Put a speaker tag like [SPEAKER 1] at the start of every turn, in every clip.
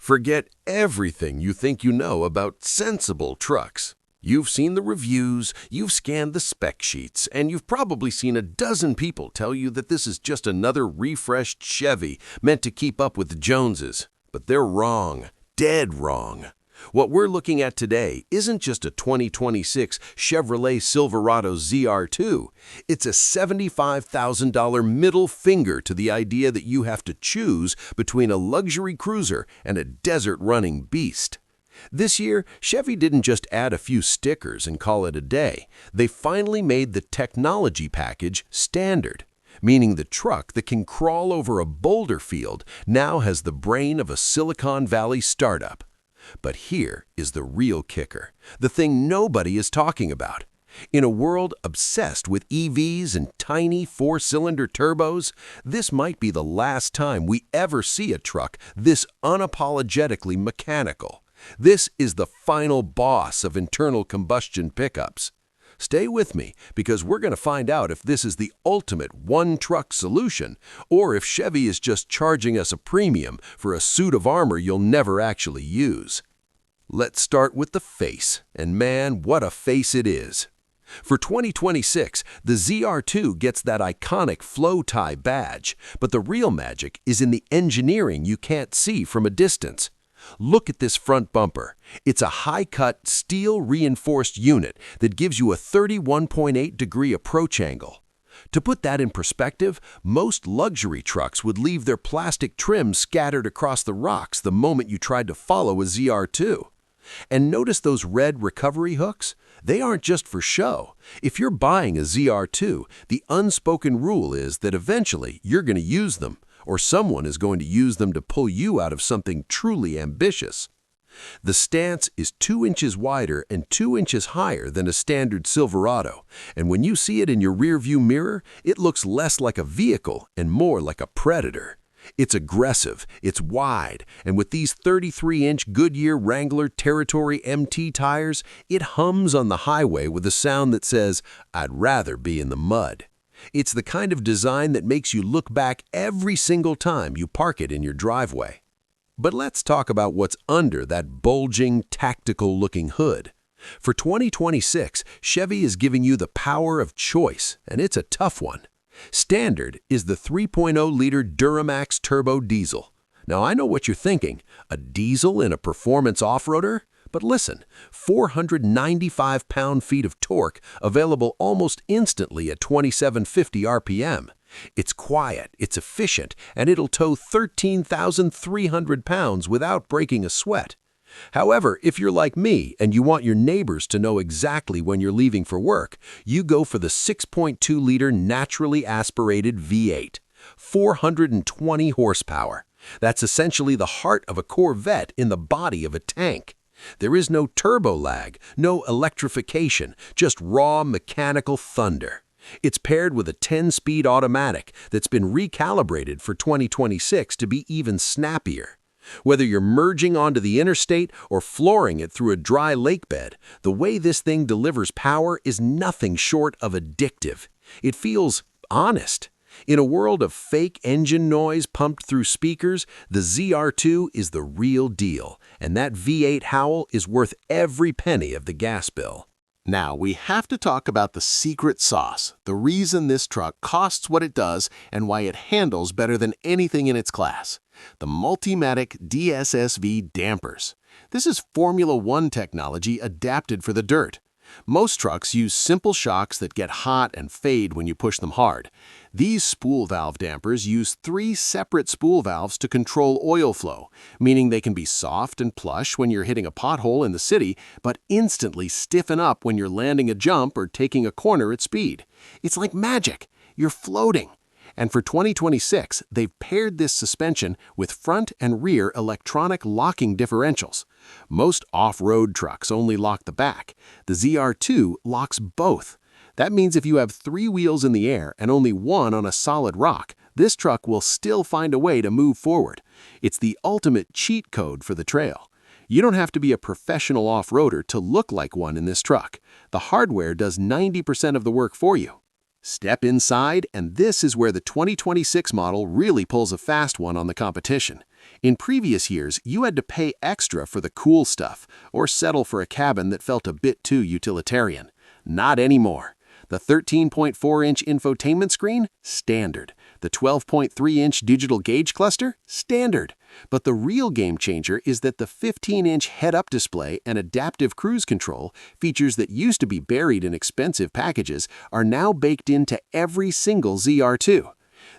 [SPEAKER 1] Forget everything you think you know about sensible trucks. You've seen the reviews, you've scanned the spec sheets, and you've probably seen a dozen people tell you that this is just another refreshed Chevy meant to keep up with the Joneses. But they're wrong, dead wrong. What we're looking at today isn't just a 2026 Chevrolet Silverado ZR2. It's a $75,000 middle finger to the idea that you have to choose between a luxury cruiser and a desert-running beast. This year, Chevy didn't just add a few stickers and call it a day. They finally made the technology package standard, meaning the truck that can crawl over a boulder field now has the brain of a Silicon Valley startup. But here is the real kicker, the thing nobody is talking about. In a world obsessed with EVs and tiny four-cylinder turbos, this might be the last time we ever see a truck this unapologetically mechanical. This is the final boss of internal combustion pickups. Stay with me, because we're going to find out if this is the ultimate one-truck solution, or if Chevy is just charging us a premium for a suit of armor you'll never actually use. Let's start with the face, and man, what a face it is. For 2026, the ZR2 gets that iconic flow tie badge, but the real magic is in the engineering you can't see from a distance. Look at this front bumper. It's a high-cut, steel-reinforced unit that gives you a 31.8-degree approach angle. To put that in perspective, most luxury trucks would leave their plastic trim scattered across the rocks the moment you tried to follow a ZR2. And notice those red recovery hooks? They aren't just for show. If you're buying a ZR2, the unspoken rule is that eventually you're going to use them, or someone is going to use them to pull you out of something truly ambitious. The stance is 2 inches wider and 2 inches higher than a standard Silverado, and when you see it in your rearview mirror, it looks less like a vehicle and more like a predator. It's aggressive, it's wide, and with these 33-inch Goodyear Wrangler Territory MT tires, it hums on the highway with a sound that says, "I'd rather be in the mud." It's the kind of design that makes you look back every single time you park it in your driveway. But let's talk about what's under that bulging, tactical-looking hood. For 2026, Chevy is giving you the power of choice, and it's a tough one. Standard is the 3.0-liter Duramax turbo diesel. Now, I know what you're thinking, a diesel in a performance off-roader? But listen, 495 pound-feet of torque available almost instantly at 2750 RPM. It's quiet, it's efficient, and it'll tow 13,300 pounds without breaking a sweat. However, if you're like me and you want your neighbors to know exactly when you're leaving for work, you go for the 6.2-liter naturally aspirated V8, 420 horsepower. That's essentially the heart of a Corvette in the body of a tank. There is no turbo lag, no electrification, just raw mechanical thunder. It's paired with a 10-speed automatic that's been recalibrated for 2026 to be even snappier. Whether you're merging onto the interstate or flooring it through a dry lake bed, the way this thing delivers power is nothing short of addictive. It feels honest. In a world of fake engine noise pumped through speakers, the ZR2 is the real deal, and that V8 howl is worth every penny of the gas bill.
[SPEAKER 2] Now, we have to talk about the secret sauce, the reason this truck costs what it does and why it handles better than anything in its class. The Multimatic DSSV dampers. This is Formula One technology adapted for the dirt. Most trucks use simple shocks that get hot and fade when you push them hard. These spool valve dampers use 3 separate spool valves to control oil flow, meaning they can be soft and plush when you're hitting a pothole in the city, but instantly stiffen up when you're landing a jump or taking a corner at speed. It's like magic. You're floating. And for 2026, they've paired this suspension with front and rear electronic locking differentials. Most off-road trucks only lock the back. The ZR2 locks both. That means if you have 3 wheels in the air and only 1 on a solid rock, this truck will still find a way to move forward. It's the ultimate cheat code for the trail. You don't have to be a professional off-roader to look like one in this truck. The hardware does 90% of the work for you. Step inside, and this is where the 2026 model really pulls a fast one on the competition. In previous years, you had to pay extra for the cool stuff or settle for a cabin that felt a bit too utilitarian. Not anymore. The 13.4-inch infotainment screen? Standard. The 12.3-inch digital gauge cluster? Standard. But the real game changer is that the 15-inch head-up display and adaptive cruise control, features that used to be buried in expensive packages, are now baked into every single ZR2.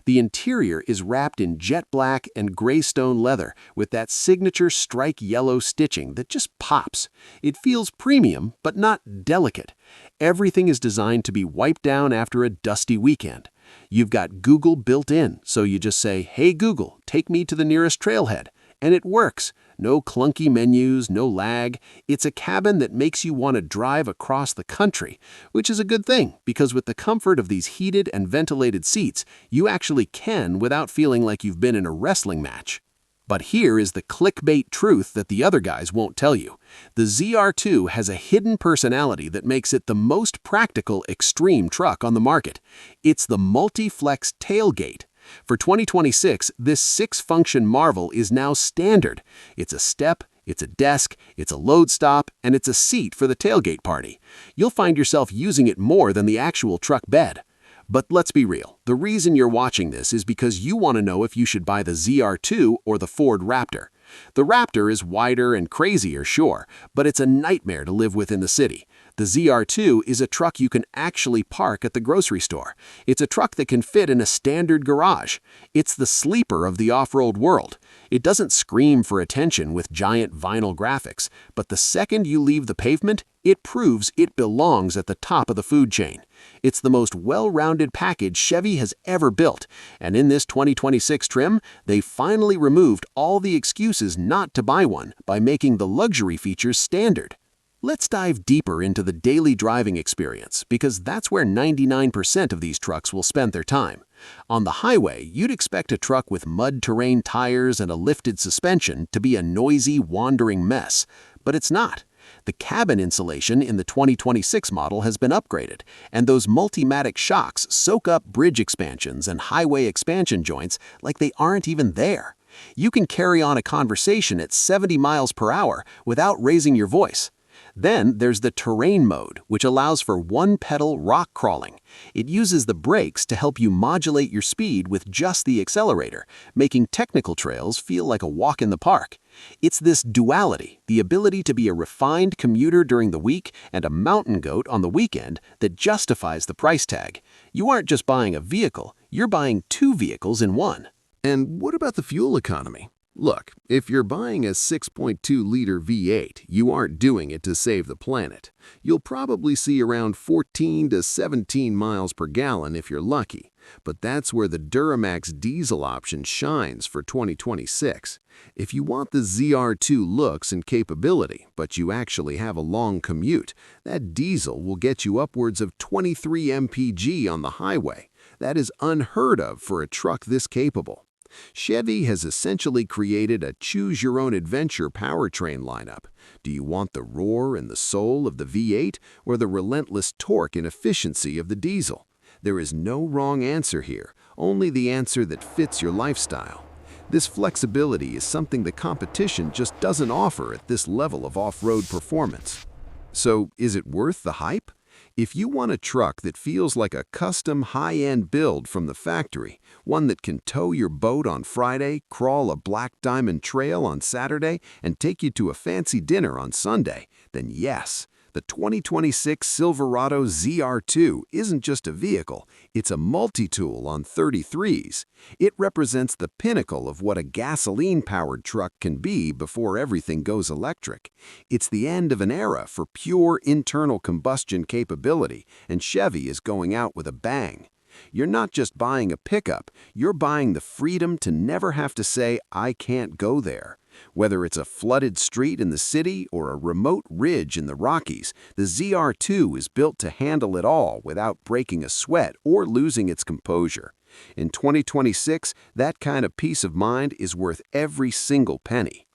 [SPEAKER 2] The interior is wrapped in jet black and graystone leather with that signature strike yellow stitching that just pops. It feels premium, but not delicate. Everything is designed to be wiped down after a dusty weekend. You've got Google built in, so you just say, "Hey Google, take me to the nearest trailhead." And it works. No clunky menus, no lag. It's a cabin that makes you want to drive across the country, which is a good thing because with the comfort of these heated and ventilated seats, you actually can without feeling like you've been in a wrestling match. But here is the clickbait truth that the other guys won't tell you. The ZR2 has a hidden personality that makes it the most practical extreme truck on the market. It's the multi-flex tailgate. For 2026, this 6-function marvel is now standard. It's a step, it's a desk, it's a load stop, and it's a seat for the tailgate party. You'll find yourself using it more than the actual truck bed. But let's be real, the reason you're watching this is because you want to know if you should buy the ZR2 or the Ford Raptor. The Raptor is wider and crazier, sure, but it's a nightmare to live with in the city. The ZR2 is a truck you can actually park at the grocery store. It's a truck that can fit in a standard garage. It's the sleeper of the off-road world. It doesn't scream for attention with giant vinyl graphics, but the second you leave the pavement, it proves it belongs at the top of the food chain. It's the most well-rounded package Chevy has ever built, and in this 2026 trim, they finally removed all the excuses not to buy one by making the luxury features standard. Let's dive deeper into the daily driving experience because that's where 99% of these trucks will spend their time. On the highway, you'd expect a truck with mud terrain tires and a lifted suspension to be a noisy, wandering mess, but it's not. The cabin insulation in the 2026 model has been upgraded, and those Multimatic shocks soak up bridge expansions and highway expansion joints like they aren't even there. You can carry on a conversation at 70 miles per hour without raising your voice. Then there's the terrain mode, which allows for one-pedal rock crawling. It uses the brakes to help you modulate your speed with just the accelerator, making technical trails feel like a walk in the park. It's this duality, the ability to be a refined commuter during the week and a mountain goat on the weekend, that justifies the price tag. You aren't just buying a vehicle, you're buying 2 vehicles in one.
[SPEAKER 1] And what about the fuel economy? Look, if you're buying a 6.2-liter V8, you aren't doing it to save the planet. You'll probably see around 14 to 17 miles per gallon if you're lucky. But that's where the Duramax Diesel option shines for 2026. If you want the ZR2 looks and capability, but you actually have a long commute, that diesel will get you upwards of 23 mpg on the highway. That is unheard of for a truck this capable. Chevy has essentially created a choose-your-own-adventure powertrain lineup. Do you want the roar and the soul of the V8 or the relentless torque and efficiency of the diesel? There is no wrong answer here, only the answer that fits your lifestyle. This flexibility is something the competition just doesn't offer at this level of off-road performance. So, is it worth the hype? If you want a truck that feels like a custom high-end build from the factory, one that can tow your boat on Friday, crawl a black diamond trail on Saturday, and take you to a fancy dinner on Sunday, then yes, the 2026 Silverado ZR2 isn't just a vehicle, it's a multi-tool on 33s. It represents the pinnacle of what a gasoline-powered truck can be before everything goes electric. It's the end of an era for pure internal combustion capability, and Chevy is going out with a bang. You're not just buying a pickup, you're buying the freedom to never have to say, "I can't go there." Whether it's a flooded street in the city or a remote ridge in the Rockies, the ZR2 is built to handle it all without breaking a sweat or losing its composure. In 2026, that kind of peace of mind is worth every single penny.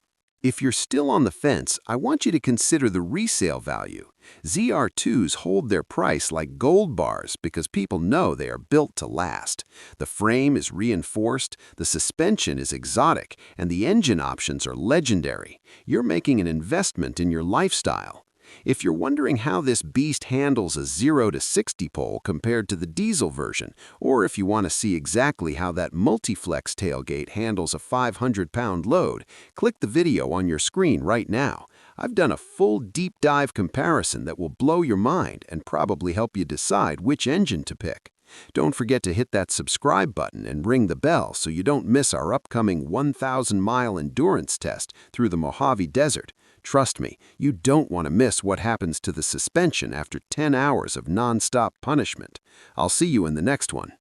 [SPEAKER 1] If you're still on the fence, I want you to consider the resale value. ZR2s hold their price like gold bars because people know they are built to last. The frame is reinforced, the suspension is exotic, and the engine options are legendary. You're making an investment in your lifestyle. If you're wondering how this beast handles a 0 to 60 pole compared to the diesel version, or if you want to see exactly how that multi-flex tailgate handles a 500-pound load, click the video on your screen right now. I've done a full deep dive comparison that will blow your mind and probably help you decide which engine to pick. Don't forget to hit that subscribe button and ring the bell so you don't miss our upcoming 1,000-mile endurance test through the Mojave Desert. Trust me, you don't want to miss what happens to the suspension after 10 hours of non-stop punishment. I'll see you in the next one.